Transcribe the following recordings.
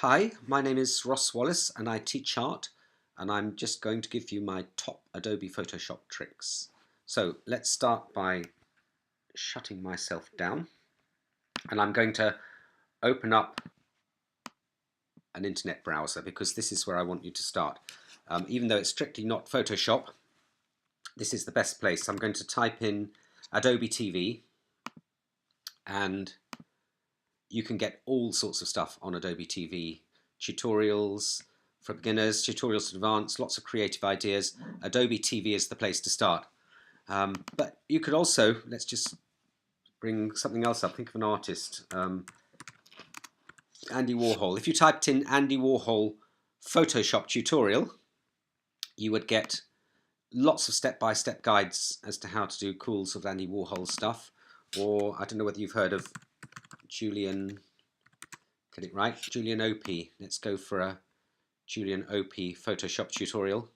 Hi, my name is Ross Wallace and I teach art, and I'm just going to give you my top Adobe Photoshop tricks. So let's start by shutting myself down, and I'm going to open up an internet browser because this is where I want you to start. Even though it's strictly not Photoshop, this is the best place. I'm going to type in Adobe TV, and you can get all sorts of stuff on Adobe TV. Tutorials for beginners, tutorials for advanced, lots of creative ideas. Adobe TV is the place to start. But you could also, let's just bring something else up. Think of an artist, Andy Warhol. If you typed in Andy Warhol Photoshop tutorial, you would get lots of step-by-step guides as to how to do cool sort of Andy Warhol stuff. Or I don't know whether you've heard of Julian, get it right, Julian Opie. Let's go for a Julian Opie Photoshop tutorial.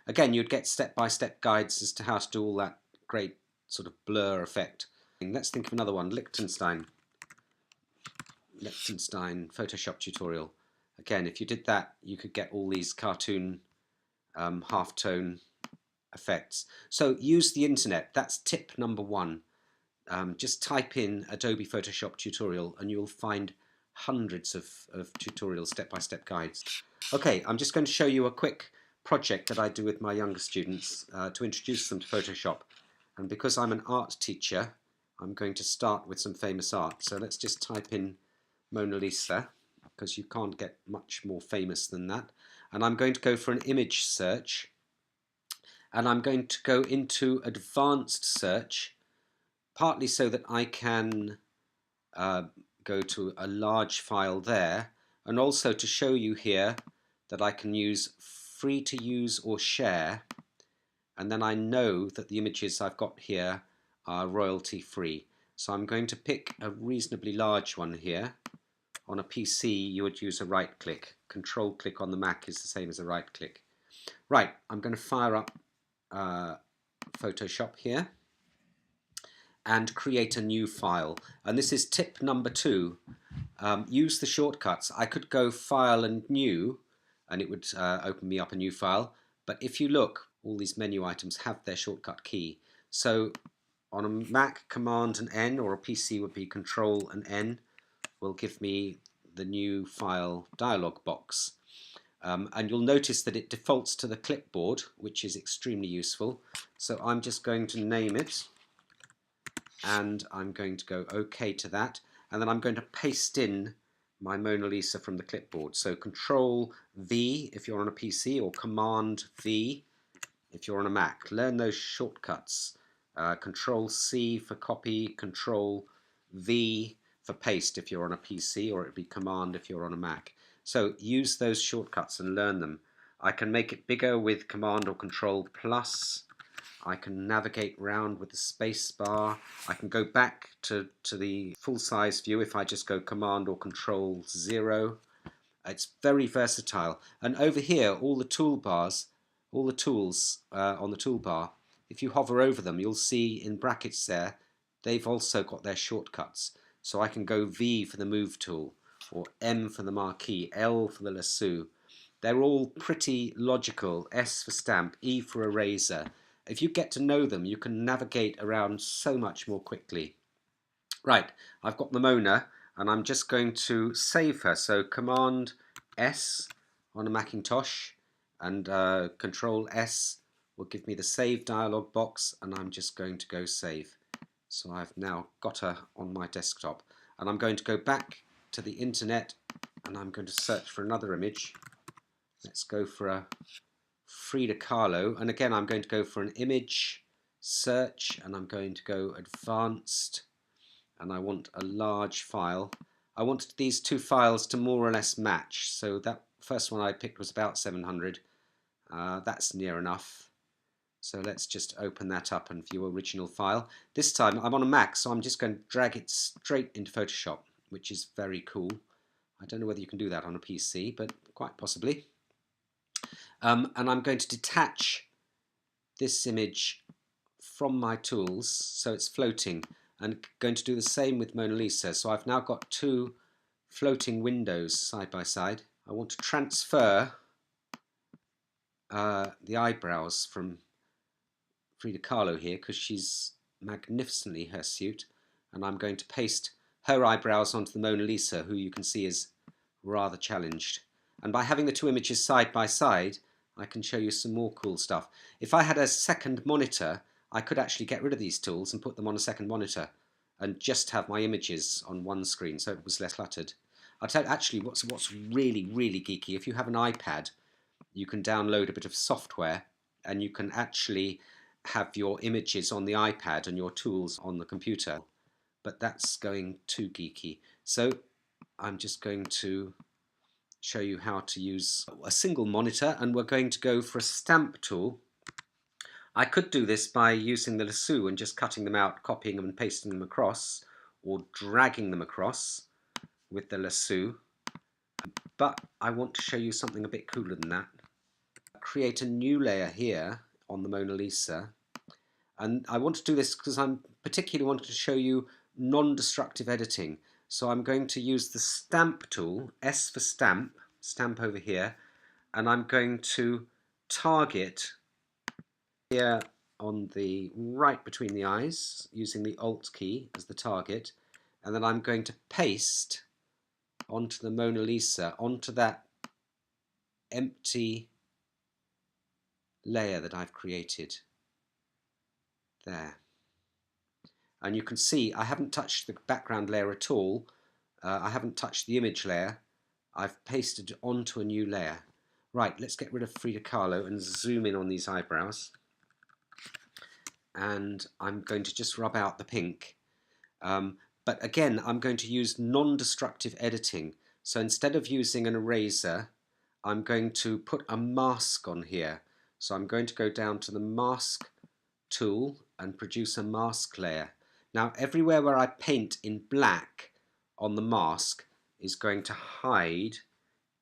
Again, you'd get step-by-step guides as to how to do all that great sort of blur effect. Let's think of another one, Liechtenstein Photoshop tutorial. Again, if you did that, you could get all these cartoon halftone effects. So use the internet. That's tip number one. Just type in Adobe Photoshop tutorial and you'll find hundreds of tutorials, step-by-step guides. Okay, I'm just going to show you a quick project that I do with my younger students to introduce them to Photoshop. And because I'm an art teacher, I'm going to start with some famous art. So let's just type in Mona Lisa, because you can't get much more famous than that. And I'm going to go for an image search. And I'm going to go into advanced search, partly so that I can go to a large file there, and also to show you here that I can use free to use or share, and then I know that the images I've got here are royalty free. So I'm going to pick a reasonably large one here. On a PC you would use a right click. Control click on the Mac is the same as a right click. Right, I'm going to fire up Photoshop here and create a new file. And this is tip number 2. Use the shortcuts. I could go File and New, and it would open me up a new file. But if you look, all these menu items have their shortcut key. So on a Mac, Command and N, or a PC would be Control and N, will give me the new file dialog box. And you'll notice that it defaults to the clipboard, which is extremely useful. So I'm just going to name it, and I'm going to go OK to that, and then I'm going to paste in my Mona Lisa from the clipboard. So Control V if you're on a PC, or Command V if you're on a Mac. Learn those shortcuts. Control C for copy, Control V for paste if you're on a PC, or it'd be Command if you're on a Mac. So use those shortcuts and learn them. I can make it bigger with Command or Control plus. I can navigate around with the space bar. I can go back to the full-size view if I just go Command or Control 0. It's very versatile. And over here, all the toolbars, all the tools on the toolbar, if you hover over them, you'll see in brackets there, they've also got their shortcuts. So I can go V for the Move tool, or M for the marquee, L for the lasso. They're all pretty logical. S for stamp, E for eraser. If you get to know them, you can navigate around so much more quickly. Right, I've got the Mona, and I'm just going to save her. So Command S on a Macintosh, and Control S will give me the save dialog box, and I'm just going to go save. So I've now got her on my desktop, and I'm going to go back to the internet, and I'm going to search for another image. Let's go for a Frida Kahlo, and again I'm going to go for an image search, and I'm going to go advanced, and I want a large file. I want these two files to more or less match, so that first one I picked was about 700. That's near enough. So let's just open that up and view original file. This time I'm on a Mac, so I'm just going to drag it straight into Photoshop, which is very cool. I don't know whether you can do that on a PC, but quite possibly. And I'm going to detach this image from my tools so it's floating, and going to do the same with Mona Lisa. So I've now got two floating windows side by side. I want to transfer the eyebrows from Frida Kahlo here because she's magnificently hirsute, and I'm going to paste her eyebrows onto the Mona Lisa, who you can see is rather challenged. And by having the two images side by side, I can show you some more cool stuff. If I had a second monitor, I could actually get rid of these tools and put them on a second monitor and just have my images on one screen so it was less cluttered. I'll tell you actually what's really, really geeky. If you have an iPad, you can download a bit of software and you can actually have your images on the iPad and your tools on the computer. But that's going too geeky. So I'm just going to show you how to use a single monitor, and we're going to go for a stamp tool. I could do this by using the lasso and just cutting them out, copying them and pasting them across, or dragging them across with the lasso. But I want to show you something a bit cooler than that. Create a new layer here on the Mona Lisa, and I want to do this because I'm particularly wanting to show you non-destructive editing. So I'm going to use the stamp tool, S for stamp, stamp over here, and I'm going to target here on the right between the eyes using the Alt key as the target, and then I'm going to paste onto the Mona Lisa, onto that empty layer that I've created there. And you can see I haven't touched the background layer at all. I haven't touched the image layer. I've pasted onto a new layer. Right, let's get rid of Frida Kahlo and zoom in on these eyebrows. And I'm going to just rub out the pink. But again, I'm going to use non-destructive editing. So instead of using an eraser, I'm going to put a mask on here. So I'm going to go down to the mask tool and produce a mask layer. Now everywhere where I paint in black on the mask is going to hide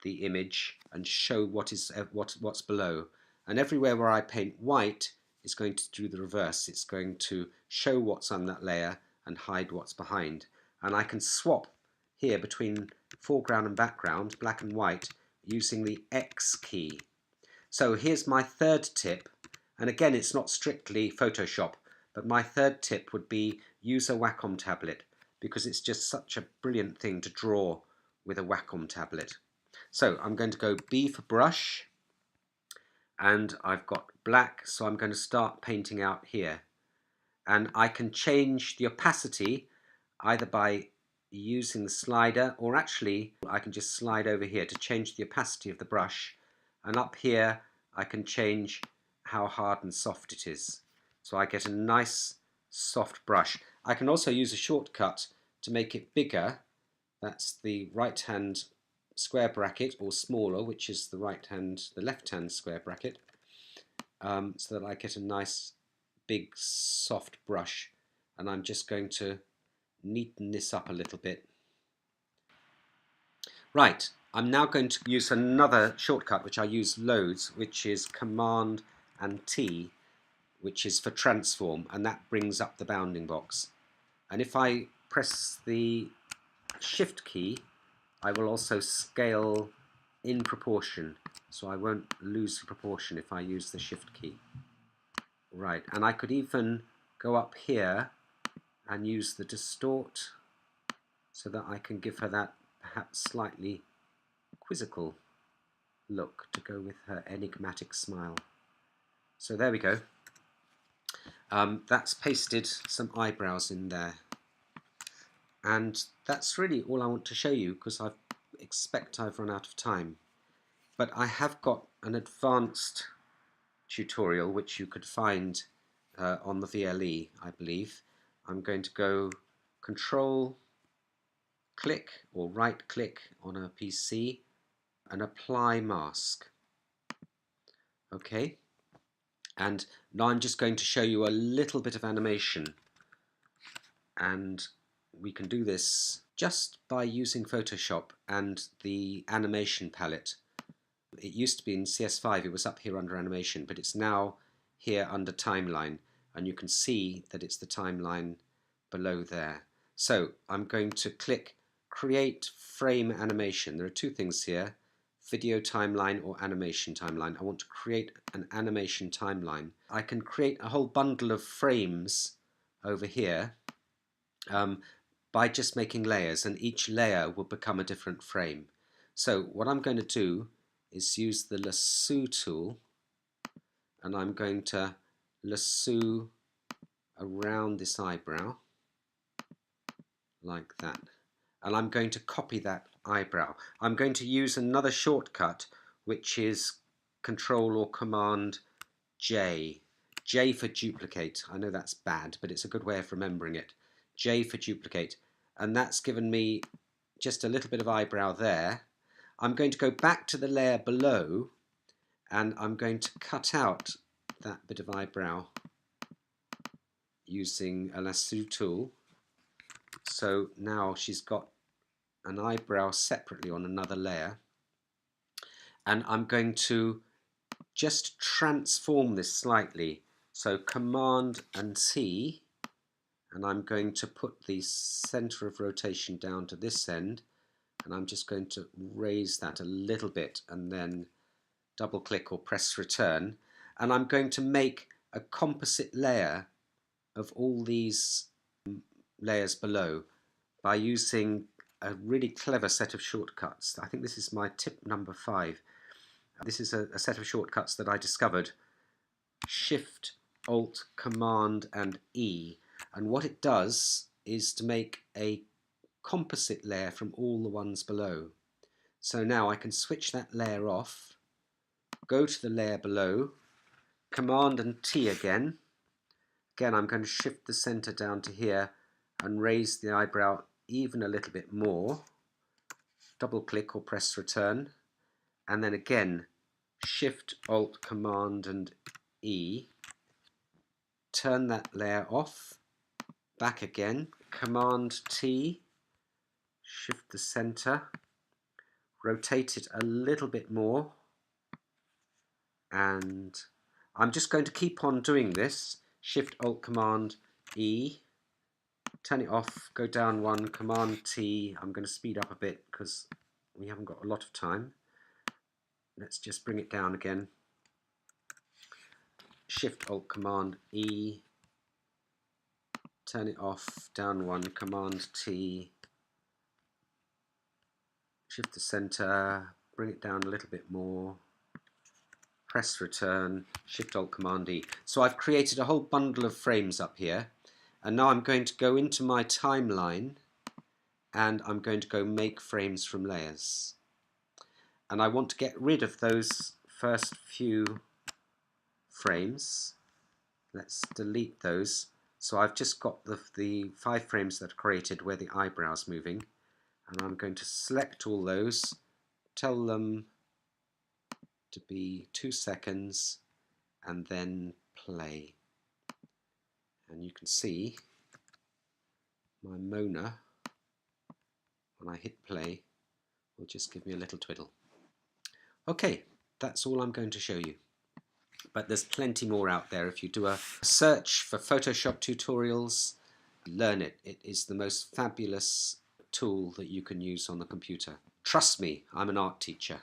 the image and show what's below. And everywhere where I paint white is going to do the reverse. It's going to show what's on that layer and hide what's behind. And I can swap here between foreground and background, black and white, using the X key. So here's my third tip, and again it's not strictly Photoshop, but my third tip would be use a Wacom tablet, because it's just such a brilliant thing to draw with a Wacom tablet. So I'm going to go B for brush, and I've got black, so I'm going to start painting out here. And I can change the opacity either by using the slider, or actually I can just slide over here to change the opacity of the brush, and up here I can change how hard and soft it is. So I get a nice soft brush. I can also use a shortcut to make it bigger. That's the right hand square bracket, or smaller, which is the left hand square bracket, so that I get a nice big soft brush. And I'm just going to neaten this up a little bit. Right, I'm now going to use another shortcut which I use loads, which is Command and T, which is for transform, and that brings up the bounding box. And if I press the Shift key, I will also scale in proportion, so I won't lose the proportion if I use the Shift key. Right, and I could even go up here and use the distort so that I can give her that perhaps slightly quizzical look to go with her enigmatic smile. So there we go. That's pasted some eyebrows in there. And that's really all I want to show you, because I expect I've run out of time. But I have got an advanced tutorial which you could find on the VLE, I believe. I'm going to go Control click or right click on a PC and apply mask. Okay, and now I'm just going to show you a little bit of animation, and we can do this just by using Photoshop and the animation palette. It used to be in CS5, it was up here under animation, but it's now here under timeline, and you can see that it's the timeline below there. So I'm going to click create frame animation. There are two things here, video timeline or animation timeline. I want to create an animation timeline. I can create a whole bundle of frames over here by just making layers, and each layer will become a different frame. So what I'm going to do is use the lasso tool, and I'm going to lasso around this eyebrow like that, and I'm going to copy that eyebrow. I'm going to use another shortcut, which is Control or Command J. J for duplicate. I know that's bad, but it's a good way of remembering it. J for duplicate, and that's given me just a little bit of eyebrow there. I'm going to go back to the layer below, and I'm going to cut out that bit of eyebrow using a lasso tool. So now she's got an eyebrow separately on another layer, and I'm going to just transform this slightly. So Command and T, and I'm going to put the center of rotation down to this end, and I'm just going to raise that a little bit, and then double click or press return, and I'm going to make a composite layer of all these layers below by using a really clever set of shortcuts. I think this is my tip number 5. This is a set of shortcuts that I discovered. Shift, Alt, Command and E, and what it does is to make a composite layer from all the ones below. So now I can switch that layer off, go to the layer below, Command and T again. Again, I'm going to shift the center down to here and raise the eyebrow even a little bit more. Double click or press return, and then again Shift, Alt, Command and E. Turn that layer off, back again, Command T, shift the center, rotate it a little bit more, and I'm just going to keep on doing this. Shift, Alt, Command E, turn it off, go down one, Command T. I'm going to speed up a bit because we haven't got a lot of time. Let's just bring it down again. Shift, Alt, Command E, turn it off, down one, Command T, shift the center, bring it down a little bit more, press return, Shift, Alt, Command E. So I've created a whole bundle of frames up here, and now I'm going to go into my timeline, and I'm going to go make frames from layers. And I want to get rid of those first few frames. Let's delete those. So I've just got the 5 frames that are created where the eyebrow's moving, and I'm going to select all those, tell them to be 2 seconds, and then play. And you can see my Mona, when I hit play, will just give me a little twiddle. Okay, that's all I'm going to show you. But there's plenty more out there. If you do a search for Photoshop tutorials, learn it. It is the most fabulous tool that you can use on the computer. Trust me, I'm an art teacher.